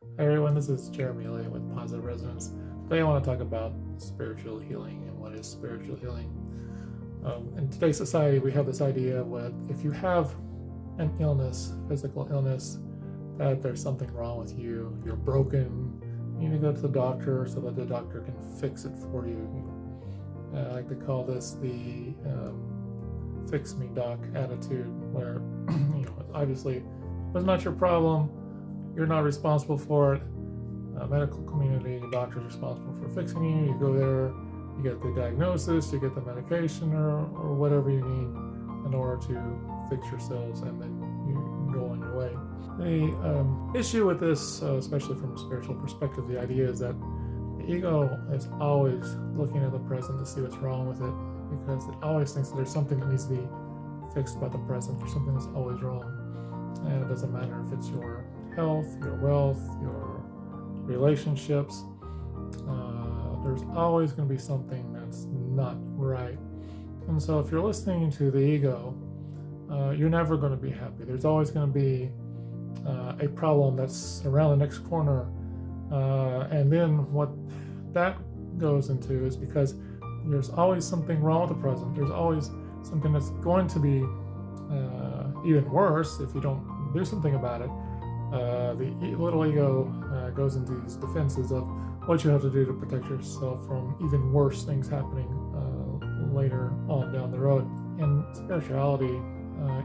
Hey everyone, this is Jeremy Elliott with Positive Resonance. Today I want to talk about spiritual healing and what is spiritual healing. In today's society, we have this idea that if you have an illness, physical illness, that there's something wrong with you, you're broken, you need to go to the doctor so that the doctor can fix it for you. I like to call this the fix me doc attitude, where obviously if it's not your problem, you're not responsible for it. Medical community, the doctor's responsible for fixing you. You go there, you get the diagnosis, you get the medication or whatever you need in order to fix yourselves, and then you go on your way. The issue with this, especially from a spiritual perspective, the idea is that the ego is always looking at the present to see what's wrong with it, because it always thinks that there's something that needs to be fixed about the present. There's something that's always wrong. And it doesn't matter if it's your health, your wealth, your relationships. There's always going to be something that's not right. And so if you're listening to the ego, you're never going to be happy. There's always going to be a problem that's around the next corner. And then what that goes into is because there's always something wrong with the present. There's always something that's going to be even worse if you don't do something about it. The little ego goes into these defenses of what you have to do to protect yourself from even worse things happening later on down the road. In spirituality,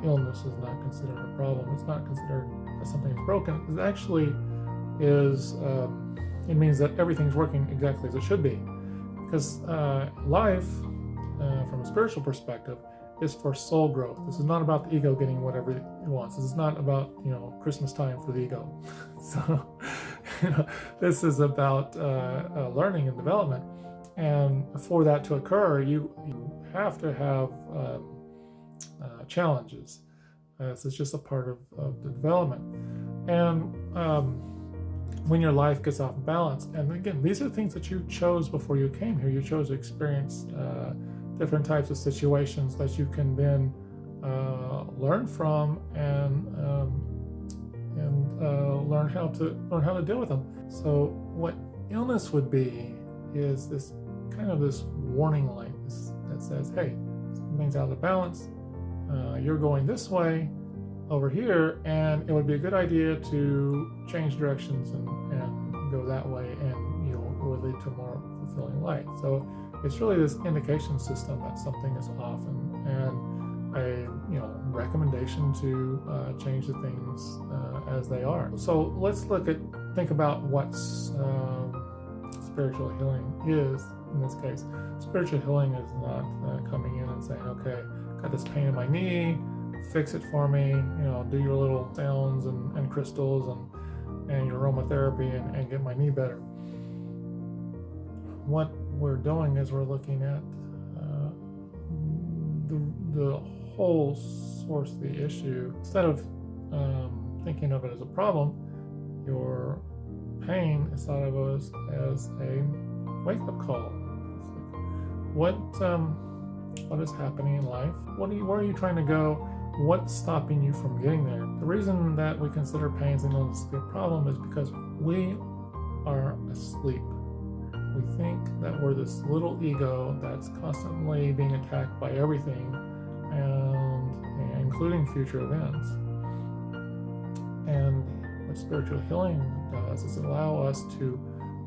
illness is not considered a problem. It's not considered that something is broken. It actually is, it means that everything's working exactly as it should be. Because life, from a spiritual perspective, is for soul growth. This is not about the ego getting whatever it wants. This is not about Christmas time for the ego. So this is about learning and development. And for that to occur, you have to have challenges. This is just a part of the development. And when your life gets off balance, and again, these are things that you chose before you came here. You chose to experience different types of situations that you can then learn from and learn how to deal with them. So what illness would be is this kind of this warning light that says, hey, something's out of balance. You're going this way over here, and it would be a good idea to change directions and go that way, and it would lead to a more fulfilling life. So it's really this indication system that something is off, and a recommendation to change the things as they are. So let's think about what spiritual healing is. In this case, spiritual healing is not coming in and saying, okay, got this pain in my knee, fix it for me, do your little sounds and crystals and your aromatherapy and get my knee better. What we're doing is we're looking at the whole source of the issue. Instead of thinking of it as a problem, your pain is thought of as a wake-up call. What is happening in life? Where are you trying to go? What's stopping you from getting there? The reason that we consider pains and illness to be a problem is because we are asleep. We think that we're this little ego that's constantly being attacked by everything, and including future events. And what spiritual healing does is allow us to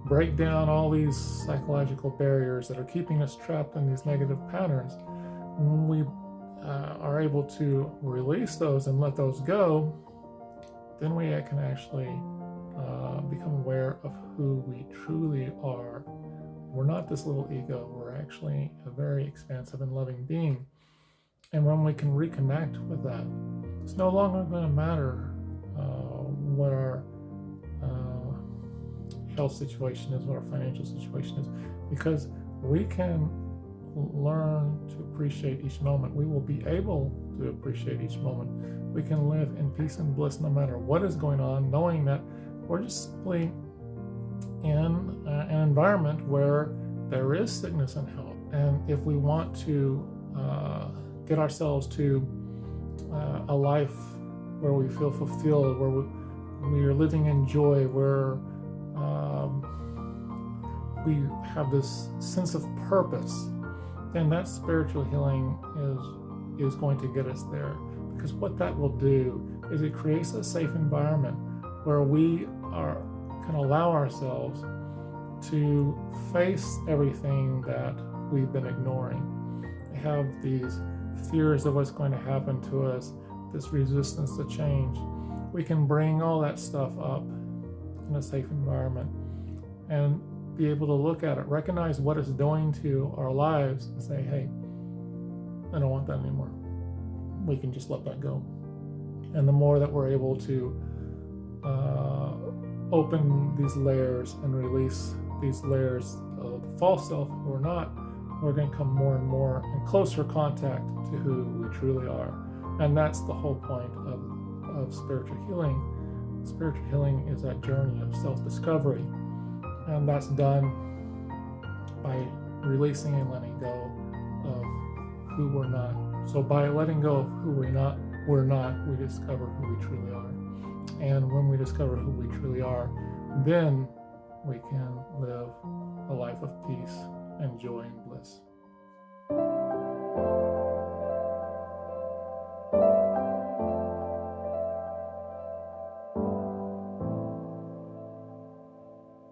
break down all these psychological barriers that are keeping us trapped in these negative patterns. When we are able to release those and let those go, then we can actually become aware of who we truly are. We're not this little ego. We're actually a very expansive and loving being. And when we can reconnect with that, it's no longer going to matter what our health situation is, what our financial situation is, because we can learn to appreciate each moment. We will be able to appreciate each moment. We can live in peace and bliss no matter what is going on, knowing that we're just simply in an environment where there is sickness and health. And if we want to get ourselves to a life where we feel fulfilled, where we are living in joy, where we have this sense of purpose, then that spiritual healing is going to get us there. Because what that will do is it creates a safe environment where we can allow ourselves to face everything that we've been ignoring. We have these fears of what's going to happen to us, this resistance to change. We can bring all that stuff up in a safe environment and be able to look at it, recognize what it's doing to our lives, and say, hey, I don't want that anymore. We can just let that go. And the more that we're able to open these layers and release these layers of the false self, we're going to come more and more in closer contact to who we truly are. And that's the whole point of spiritual healing. Spiritual healing is that journey of self-discovery, and that's done by releasing and letting go of who we're not. So by letting go of who we're not, we discover who we truly are. And when we discover who we truly are, then we can live a life of peace and joy and bliss.